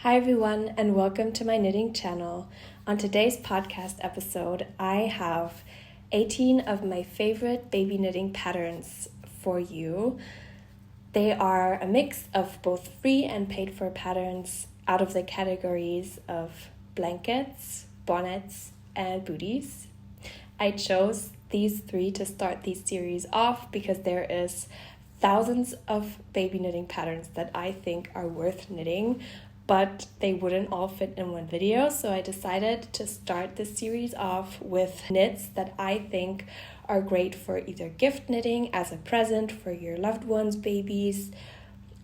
Hi everyone, and welcome to my knitting channel. On today's podcast episode, I have 18 of my favorite baby knitting patterns for you. They are a mix of both free and paid for patterns out of the categories of blankets, bonnets, and booties. I chose these three to start this series off because there is thousands of baby knitting patterns that I think are worth knitting, but they wouldn't all fit in one video, so I decided to start this series off with knits that I think are great for either gift knitting as a present for your loved ones, babies,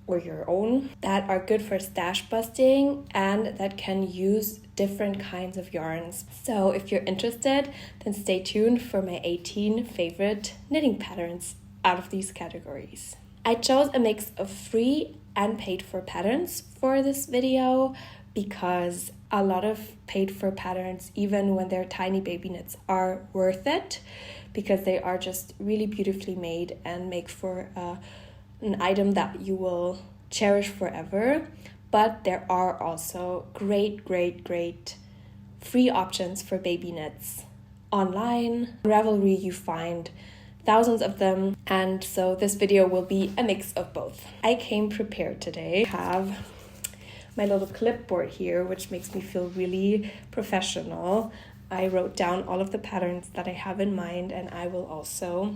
or your own, that are good for stash busting and that can use different kinds of yarns. So if you're interested, then stay tuned for my 18 favorite knitting patterns out of these categories. I chose a mix of free and paid for patterns for this video because a lot of paid for patterns, even when they're tiny baby knits, are worth it because they are just really beautifully made and make for an item that you will cherish forever. But there are also great free options for baby knits online. Ravelry, you find thousands of them, and so this video will be a mix of both. I came prepared today. I have my little clipboard here, which makes me feel really professional. I wrote down all of the patterns that I have in mind, and I will also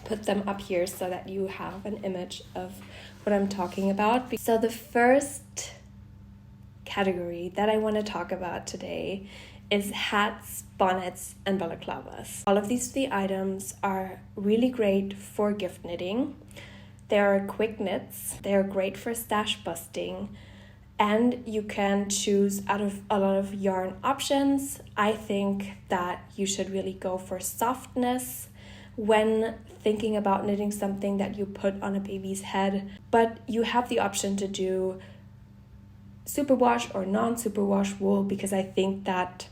put them up here so that you have an image of what I'm talking about. So the first category that I want to talk about today is hats, bonnets, and balaklavas. All of these three items are really great for gift knitting. They are quick knits, they are great for stash busting, and you can choose out of a lot of yarn options. I think that you should really go for softness when thinking about knitting something that you put on a baby's head, but you have the option to do superwash or non-superwash wool because I think that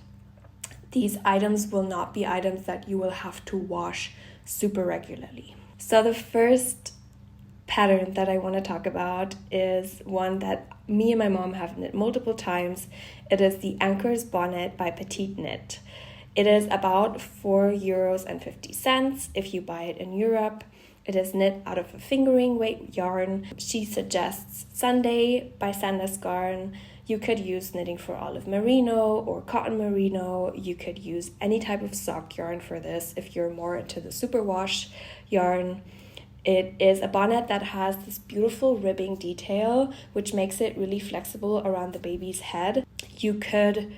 these items will not be items that you will have to wash super regularly. So the first pattern that I want to talk about is one that me and my mom have knit multiple times. It is the Anchor's Bonnet by Petite Knit. It is about €4.50 if you buy it in Europe. It is knit out of a fingering weight yarn. She suggests Sunday by Sandesgarn. You could use knitting for olive merino or cotton merino. You could use any type of sock yarn for this if you're more into the superwash yarn. It is a bonnet that has this beautiful ribbing detail, which makes it really flexible around the baby's head. You could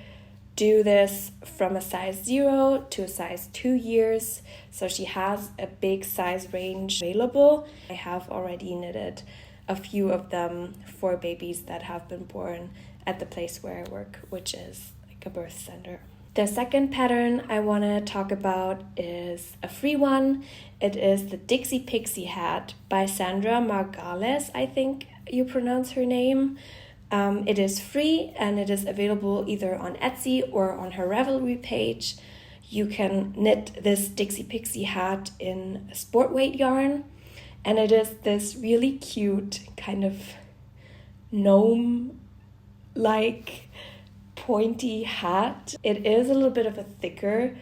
do this from a size 0 to a size 2 years. So she has a big size range available. I have already knitted a few of them for babies that have been born at the place where I work, which is like a birth center. The second pattern I want to talk about is a free one. It is the Dixie Pixie hat by Sandra Margales, I think you pronounce her name. It is free and it is available either on Etsy or on her Ravelry page. You can knit this Dixie Pixie hat in sport weight yarn, and it is this really cute kind of gnome-like pointy hat. It is a little bit of a thicker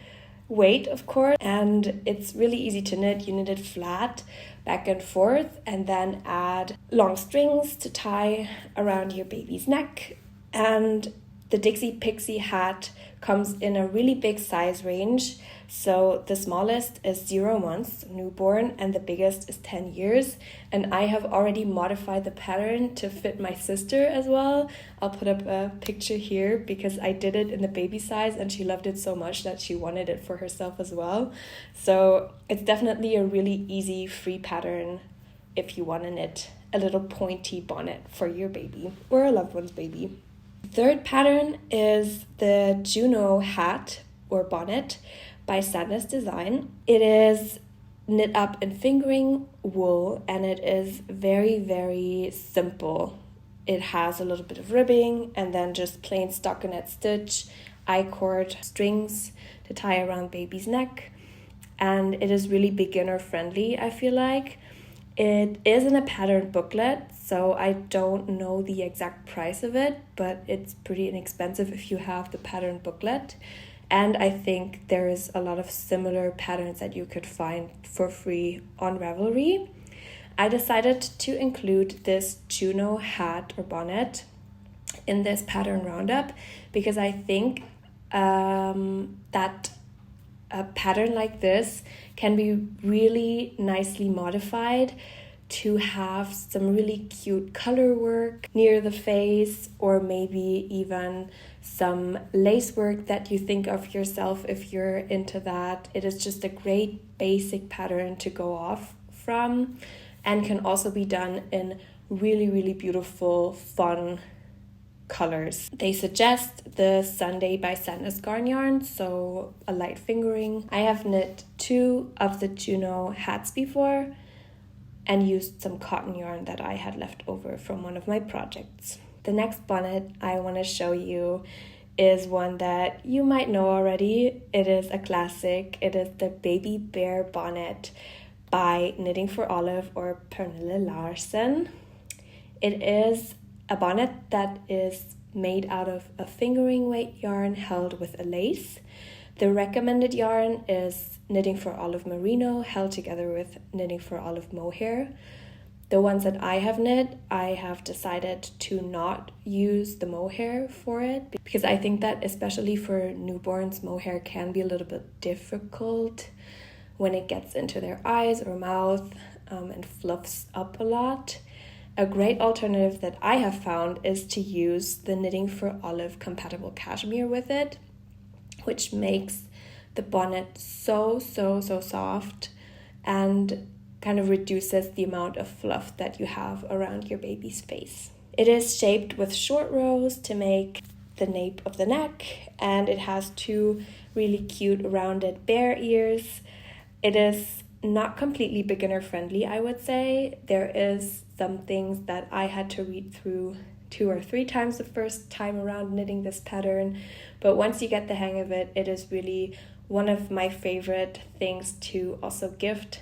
weight, of course, and it's really easy to knit. You knit it flat back and forth and then add long strings to tie around your baby's neck. And the Dixie Pixie hat comes in a really big size range. So the smallest is 0 months, newborn, and the biggest is 10 years. And I have already modified the pattern to fit my sister as well. I'll put up a picture here because I did it in the baby size and she loved it so much that she wanted it for herself as well. So it's definitely a really easy, free pattern if you want to knit a little pointy bonnet for your baby or a loved one's baby. Third pattern is the Juno hat or bonnet by Sadness Design. It is knit up in fingering wool and it is very simple. It has a little bit of ribbing and then just plain stockinette stitch, I-cord strings to tie around baby's neck, and it is really beginner friendly, I feel like. It is in a pattern booklet, so I don't know the exact price of it, but it's pretty inexpensive if you have the pattern booklet. And I think there is a lot of similar patterns that you could find for free on Ravelry. I decided to include this Juno hat or bonnet in this pattern roundup because I think that a pattern like this can be really nicely modified to have some really cute color work near the face, or maybe even some lace work that you think of yourself if you're into that. It is just a great basic pattern to go off from, and can also be done in really, really beautiful, fun colors. They suggest the Sunday by Sadness Garn yarn, so a light fingering. I have knit 2 of the Juno hats before and used some cotton yarn that I had left over from one of my projects. The next bonnet I want to show you is one that you might know already. It is a classic. It is the Baby Bear bonnet by Knitting for Olive or Pernille Larsen. It is a bonnet that is made out of a fingering weight yarn held with a lace. The recommended yarn is Knitting for Olive Merino held together with Knitting for Olive Mohair. The ones that I have knit, I have decided to not use the mohair for it because I think that especially for newborns, mohair can be a little bit difficult when it gets into their eyes or mouth and fluffs up a lot. A great alternative that I have found is to use the Knitting for Olive compatible cashmere with it, which makes the bonnet so soft and kind of reduces the amount of fluff that you have around your baby's face. It is shaped with short rows to make the nape of the neck, and it has 2 really cute rounded bear ears. It is not completely beginner friendly, I would say. There is some things that I had to read through 2 or 3 times the first time around knitting this pattern, but once you get the hang of it, it is really one of my favorite things to also gift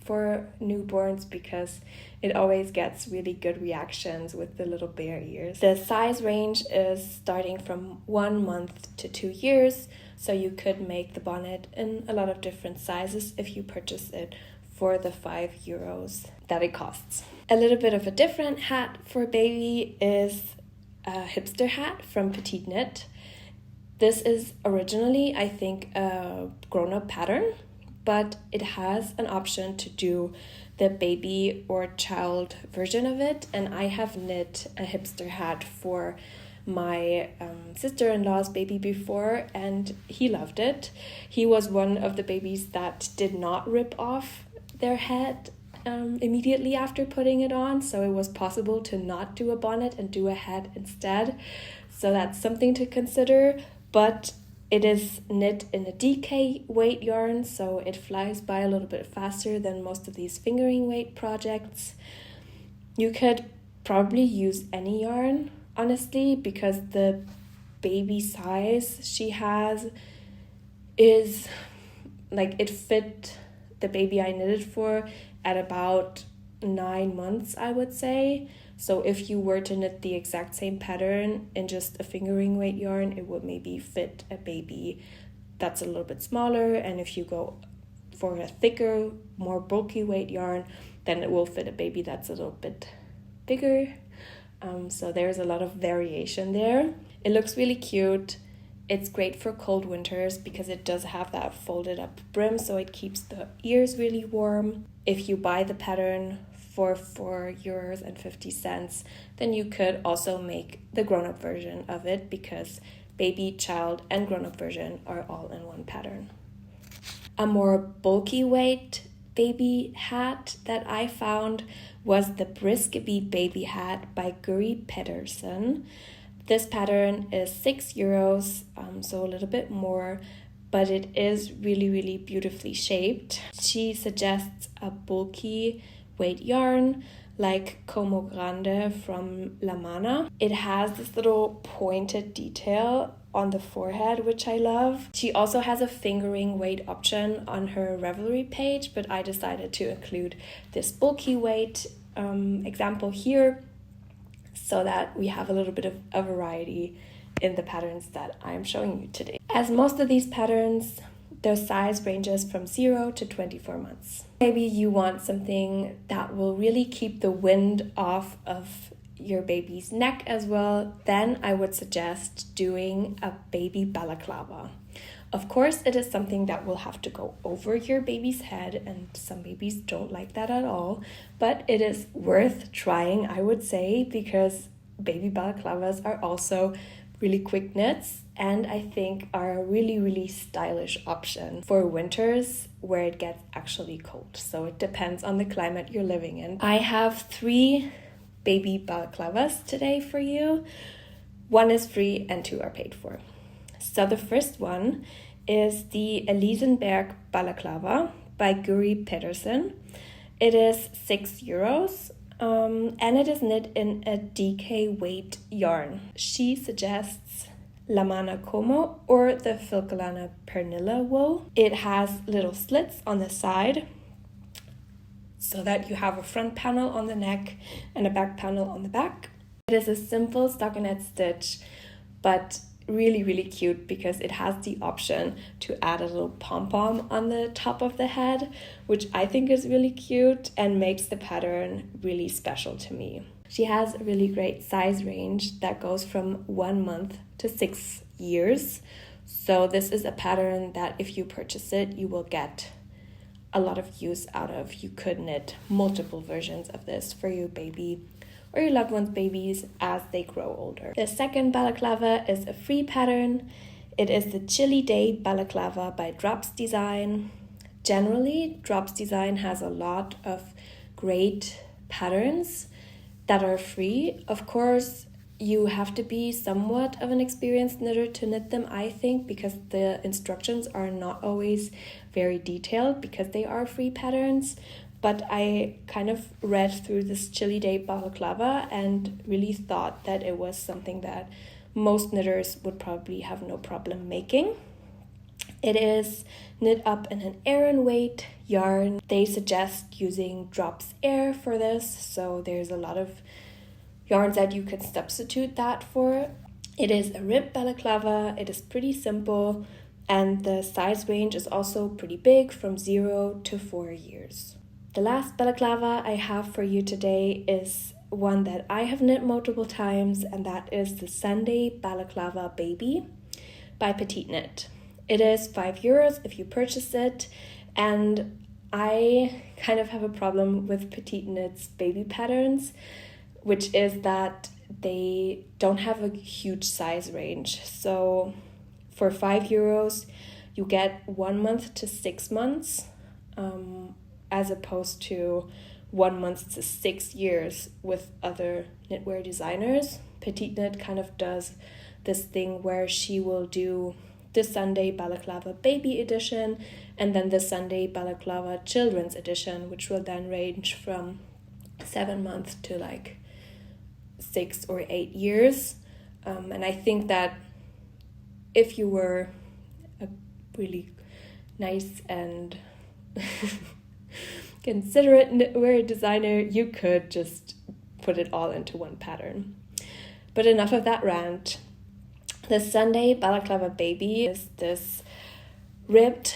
for newborns because it always gets really good reactions with the little bear ears. The size range is starting from 1 month to 2 years, so you could make the bonnet in a lot of different sizes if you purchase it for the €5 that it costs. A little bit of a different hat for baby is a hipster hat from Petite Knit. This is originally, I think, a grown-up pattern, but it has an option to do the baby or child version of it, and I have knit a hipster hat for my sister-in-law's baby before, and he loved it. He was one of the babies that did not rip off their head immediately after putting it on, so it was possible to not do a bonnet and do a hat instead. So that's something to consider, but it is knit in a DK weight yarn, so it flies by a little bit faster than most of these fingering weight projects. You could probably use any yarn, honestly, because the baby size she has is like, it fit the baby I knitted for at about 9 months, I would say. So if you were to knit the exact same pattern in just a fingering weight yarn, it would maybe fit a baby that's a little bit smaller. And if you go for a thicker, more bulky weight yarn, then it will fit a baby that's a little bit bigger. So there's a lot of variation there. It looks really cute. It's great for cold winters because it does have that folded up brim, so it keeps the ears really warm. If you buy the pattern for €4.50, then you could also make the grown-up version of it because baby, child, and grown-up version are all in one pattern. A more bulky weight baby hat that I found was the Brisk Bee baby hat by Guri Pedersen. This pattern is €6, so a little bit more, but it is really, really beautifully shaped. She suggests a bulky weight yarn like Como Grande from La Mana. It has this little pointed detail on the forehead, which I love. She also has a fingering weight option on her Ravelry page, but I decided to include this bulky weight example here so that we have a little bit of a variety in the patterns that I'm showing you today. As most of these patterns, their size ranges from 0 to 24 months. Maybe you want something that will really keep the wind off of your baby's neck as well, then I would suggest doing a baby balaclava. Of course, it is something that will have to go over your baby's head, and some babies don't like that at all, but it is worth trying, I would say, because baby balaclavas are also really quick knits and I think are a really, really stylish option for winters where it gets actually cold. So it depends on the climate you're living in. I have 3 baby balaclavas today for you. 1 is free and 2 are paid for. So the first one is the Elisenberg balaclava by Guri Pedersen. It is €6. And it is knit in a DK weight yarn. She suggests La Mana Como or the Filcolana Pernilla wool. It has little slits on the side so that you have a front panel on the neck and a back panel on the back. It is a simple stockinette stitch, but really, really cute because it has the option to add a little pom-pom on the top of the head, which I think is really cute and makes the pattern really special to me. She has a really great size range that goes from 1 month to 6 years. So this is a pattern that if you purchase it, you will get a lot of use out of. You could knit multiple versions of this for your baby or your loved one's babies as they grow older. The second balaclava is a free pattern. It is the Chilly Day balaclava by Drops Design. Generally, Drops Design has a lot of great patterns that are free. Of course, you have to be somewhat of an experienced knitter to knit them, I think, because the instructions are not always very detailed because they are free patterns. But I kind of read through this Chilly Day balaclava and really thought that it was something that most knitters would probably have no problem making. It is knit up in an Aran weight yarn. They suggest using Drops Air for this, so there's a lot of yarns that you can substitute that for. It is a rib balaclava. It is pretty simple, and the size range is also pretty big, from 0 to 4 years. The last balaclava I have for you today is one that I have knit multiple times, and that is the Sunday Balaclava Baby by Petite Knit. It is €5 if you purchase it, and I kind of have a problem with Petite Knit's baby patterns, which is that they don't have a huge size range. So for €5, you get 1 month to 6 months, as opposed to 1 month to 6 years with other knitwear designers. Petite Knit kind of does this thing where she will do the Sunday Balaclava Baby Edition and then the Sunday Balaclava Children's Edition, which will then range from 7 months to like 6 or 8 years. And I think that if you were a really nice and considerate knitwear designer, you could just put it all into one pattern. But enough of that rant. The Sunday Balaclava Baby is this ribbed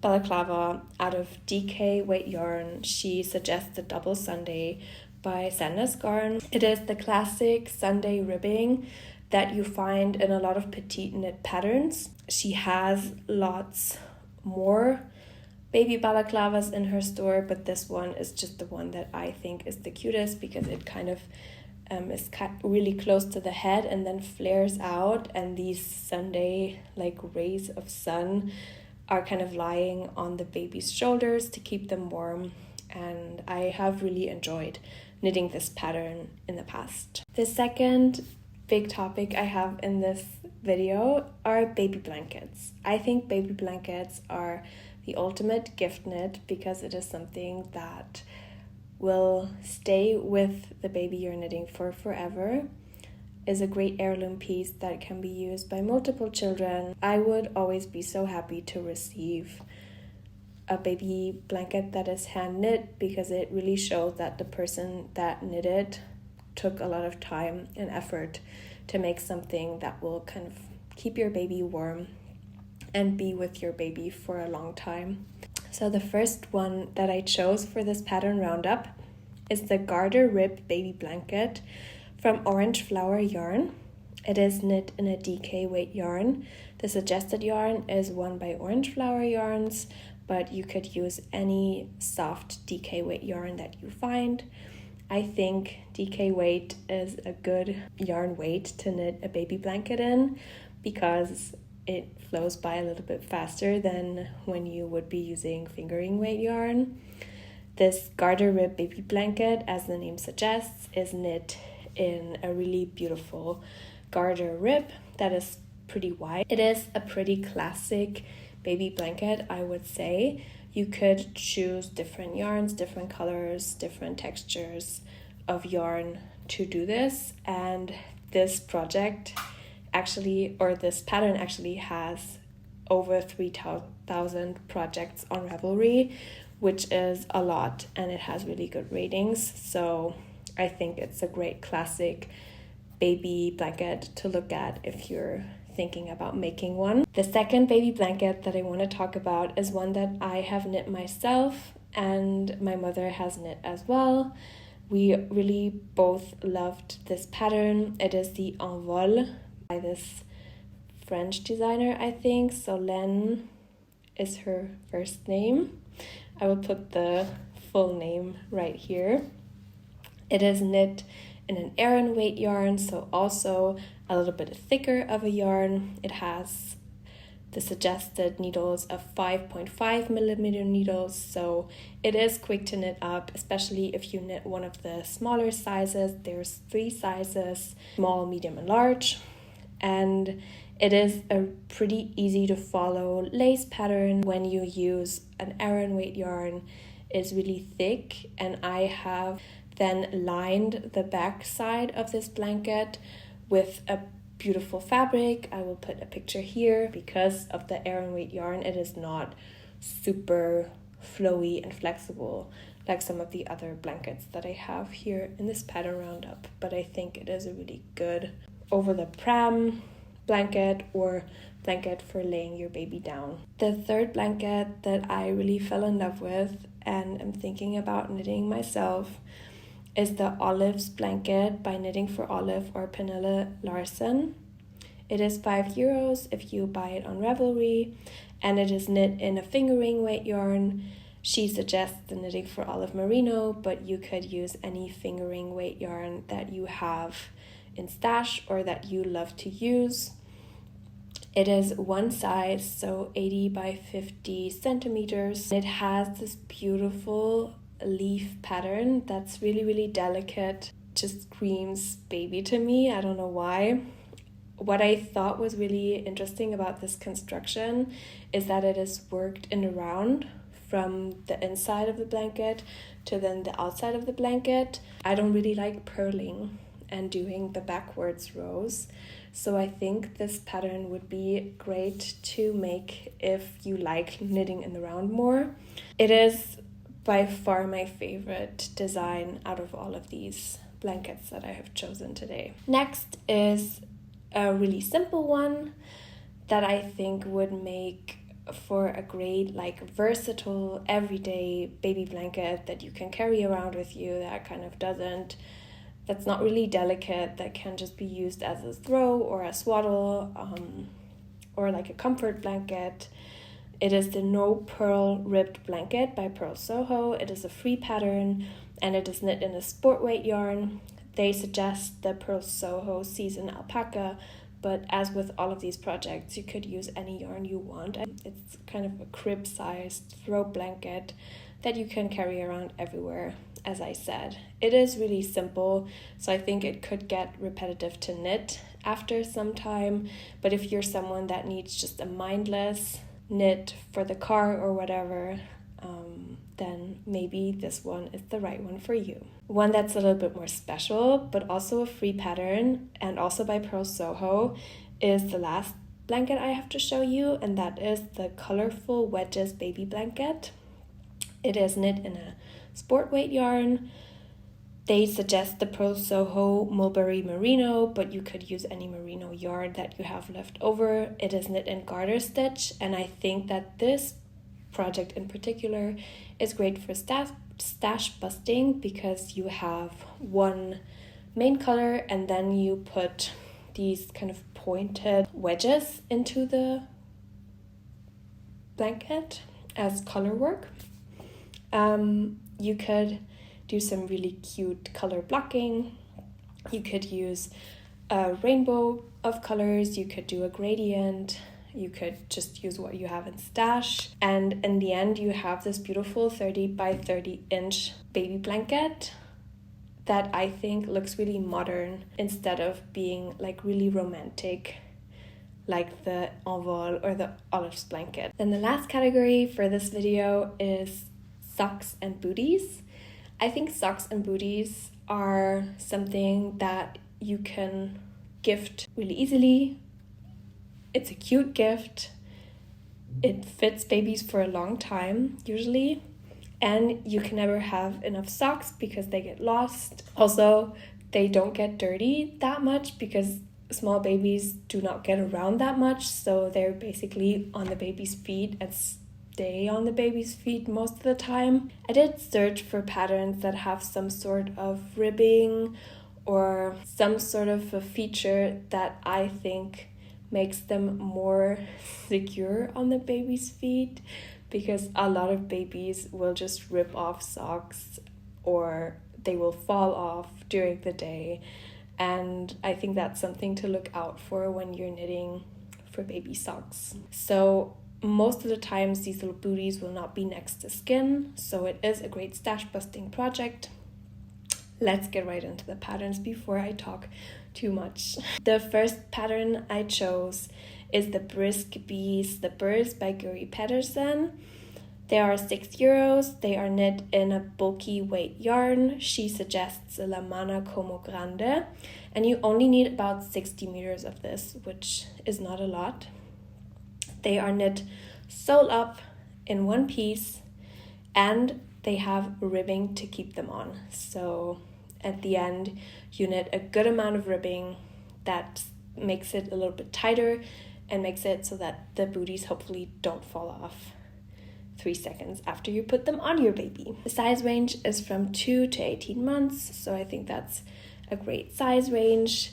balaclava out of DK weight yarn. She suggests a double Sunday by Sandnes Garn. It is the classic Sunday ribbing that you find in a lot of Petite Knit patterns. She has lots more baby balaclavas in her store, but this one is just the one that I think is the cutest because it kind of is really close to the head and then flares out, and these Sunday like rays of sun are kind of lying on the baby's shoulders to keep them warm, and I have really enjoyed knitting this pattern in the past. The second big topic I have in this video are baby blankets. I think baby blankets are the ultimate gift knit because it is something that will stay with the baby you're knitting for forever, is a great heirloom piece that can be used by multiple children. I would always be so happy to receive a baby blanket that is hand knit, because it really shows that the person that knit it took a lot of time and effort to make something that will kind of keep your baby warm and be with your baby for a long time. So the first one that I chose for this pattern roundup is the Garter Rib Baby Blanket from Orange Flower Yarn. It is knit in a DK weight yarn. The suggested yarn is one by Orange Flower Yarns, but you could use any soft DK weight yarn that you find. I think DK weight is a good yarn weight to knit a baby blanket in, because it flows by a little bit faster than when you would be using fingering weight yarn. This Garter Rib Baby Blanket, as the name suggests, is knit in a really beautiful garter rib that is pretty wide. It is a pretty classic baby blanket, I would say. You could choose different yarns, different colors, different textures of yarn to do this, and this project this pattern actually has over 3,000 projects on Ravelry, which is a lot, and it has really good ratings. So I think it's a great classic baby blanket to look at if you're thinking about making one. The second baby blanket that I want to talk about is one that I have knit myself and my mother has knit as well. We really both loved this pattern. It is the Envol by this French designer, I think. Solène is her first name. I will put the full name right here. It is knit in an Aran weight yarn, so also a little bit thicker of a yarn. It has the suggested needles of 5.5 millimeter needles, so it is quick to knit up, especially if you knit one of the smaller sizes. There's 3 sizes, small, medium, and large, and it is a pretty easy to follow lace pattern when you use an Aran weight yarn. It's really thick, and I have then lined the back side of this blanket with a beautiful fabric. I will put a picture here. Because of the Aran weight yarn, it is not super flowy and flexible like some of the other blankets that I have here in this pattern roundup, but I think it is a really good over the pram blanket or blanket for laying your baby down. The third blanket that I really fell in love with and am thinking about knitting myself is the Olives blanket by Knitting for Olive or Pernille Larsen. It is €5 if you buy it on Ravelry, and it is knit in a fingering weight yarn. She suggests the Knitting for Olive Merino, but you could use any fingering weight yarn that you have in stash or that you love to use. It is one size, so 80 by 50 centimeters. It has this beautiful leaf pattern that's really, really delicate. Just screams baby to me. I don't know why. What I thought was really interesting about this construction is that it is worked in a round from the inside of the blanket to then the outside of the blanket. I don't really like purling and doing the backwards rows, so I think this pattern would be great to make if you like knitting in the round more. It is by far my favorite design out of all of these blankets that I have chosen today. Next is a really simple one that I think would make for a great, versatile, everyday baby blanket that you can carry around with you, that's not really delicate, that can just be used as a throw or a swaddle, or like a comfort blanket. It is the No Purl Ribbed Blanket by Purl Soho. It is a free pattern, and it is knit in a sport weight yarn. They suggest the Purl Soho Season Alpaca, but as with all of these projects, you could use any yarn you want. It's kind of a crib-sized throw blanket that you can carry around everywhere, as I said. It is really simple, so I think it could get repetitive to knit after some time, but if you're someone that needs just a mindless knit for the car or whatever, then maybe this one is the right one for you. One that's a little bit more special, but also a free pattern, and also by Pearl Soho, is the last blanket I have to show you, and that is the Colorful Wedges baby blanket. It is knit in a sport weight yarn. They suggest the Pearl Soho Mulberry Merino, but you could use any merino yarn that you have left over. It is knit in garter stitch, and I think that this project in particular is great for stash busting, because you have one main color and then you put these kind of pointed wedges into the blanket as color work. You could do some really cute color blocking. You could use a rainbow of colors. You could do a gradient. You could just use what you have in stash. And in the end, you have this beautiful 30 by 30 inch baby blanket that I think looks really modern instead of being like really romantic, like the Envol or the Olives blanket. Then the last category for this video is socks and booties. I think socks and booties are something that you can gift really easily. It's a cute gift. It fits babies for a long time, usually. And you can never have enough socks because they get lost. Also, they don't get dirty that much because small babies do not get around that much. So they're basically on the baby's feet and stay on the baby's feet most of the time. I did search for patterns that have some sort of ribbing or some sort of a feature that I think makes them more secure on the baby's feet, because a lot of babies will just rip off socks or they will fall off during the day, and I think that's something to look out for when you're knitting for baby socks. So most of the times these little booties will not be next to skin, so it is a great stash busting project. Let's get right into the patterns before I talk too much. The first pattern I chose is the Brisk Bee Slippers by Guri Pedersen. They are €6. They are knit in a bulky weight yarn. She suggests La Mana Como Grande, and you only need about 60 meters of this, which is not a lot. They are knit sole up in one piece, and they have ribbing to keep them on. So at the end, you knit a good amount of ribbing that makes it a little bit tighter and makes it so that the booties hopefully don't fall off 3 seconds after you put them on your baby. The size range is from 2 to 18 months, so I think that's a great size range,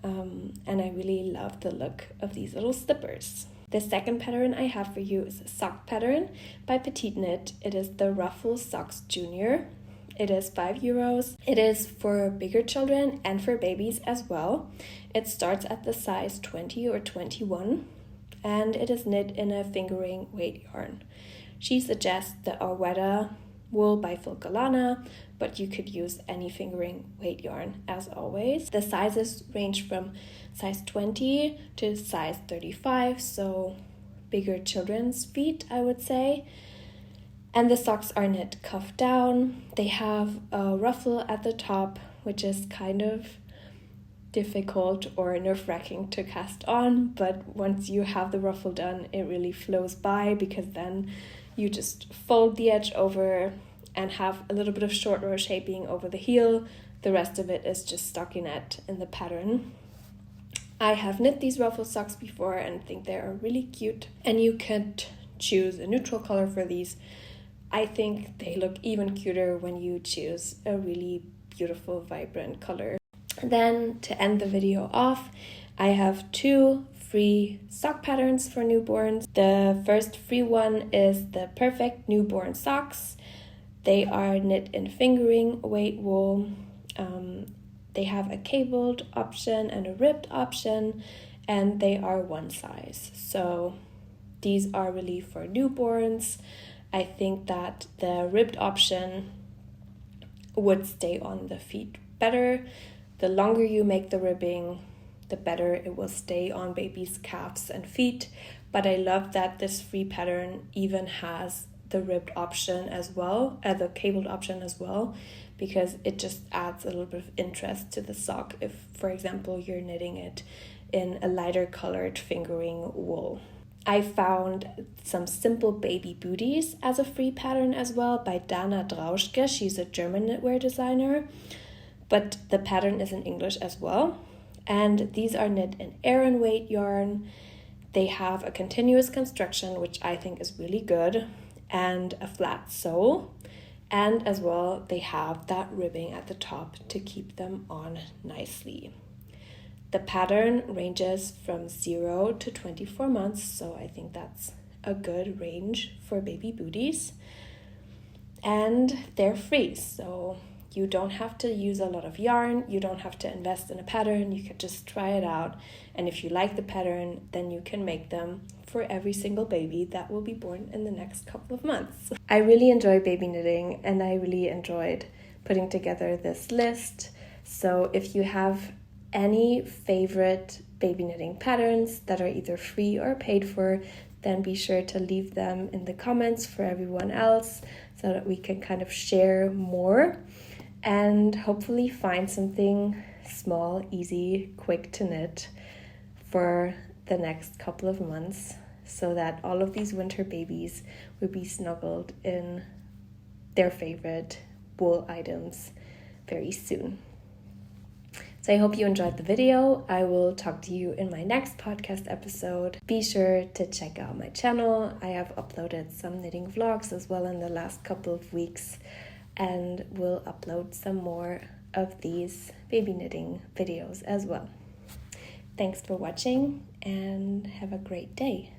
and I really love the look of these little slippers. The second pattern I have for you is a sock pattern by Petite Knit. It is the Ruffle Socks Junior. It is €5. It is for bigger children and for babies as well. It starts at the size 20 or 21, and it is knit in a fingering weight yarn. She suggests the Arwetta wool by Filcolana, but you could use any fingering weight yarn as always. The sizes range from size 20 to size 35, so bigger children's feet, I would say. And the socks are knit cuff down. They have a ruffle at the top, which is kind of difficult or nerve-wracking to cast on, but once you have the ruffle done, it really flows by, because then you just fold the edge over and have a little bit of short row shaping over the heel. The rest of it is just stockinette in the pattern. I have knit these ruffle socks before and think they are really cute, and you could choose a neutral color for these. I think they look even cuter when you choose a really beautiful, vibrant color. Then, to end the video off, I have 2 free sock patterns for newborns. The first free one is the Perfect Newborn Socks. They are knit in fingering weight wool. They have a cabled option and a ribbed option, and they are one size. So these are really for newborns. I think that the ribbed option would stay on the feet better. The longer you make the ribbing, the better it will stay on baby's calves and feet. But I love that this free pattern even has the ribbed option as well, the cabled option as well, because it just adds a little bit of interest to the sock if, for example, you're knitting it in a lighter colored fingering wool. I found some simple baby booties as a free pattern as well by Dana Drauschke. She's a German knitwear designer, but the pattern is in English as well. And these are knit in Aran weight yarn. They have a continuous construction, which I think is really good, and a flat sole. And as well, they have that ribbing at the top to keep them on nicely. The pattern ranges from 0 to 24 months, so I think that's a good range for baby booties. And they're free, so you don't have to use a lot of yarn, you don't have to invest in a pattern, you can just try it out. And if you like the pattern, then you can make them for every single baby that will be born in the next couple of months. I really enjoy baby knitting, and I really enjoyed putting together this list. So if you have any favorite baby knitting patterns that are either free or paid for, then be sure to leave them in the comments for everyone else so that we can kind of share more and hopefully find something small, easy, quick to knit for the next couple of months so that all of these winter babies will be snuggled in their favorite wool items very soon. So I hope you enjoyed the video. I will talk to you in my next podcast episode. Be sure to check out my channel. I have uploaded some knitting vlogs as well in the last couple of weeks, and will upload some more of these baby knitting videos as well. Thanks for watching and have a great day.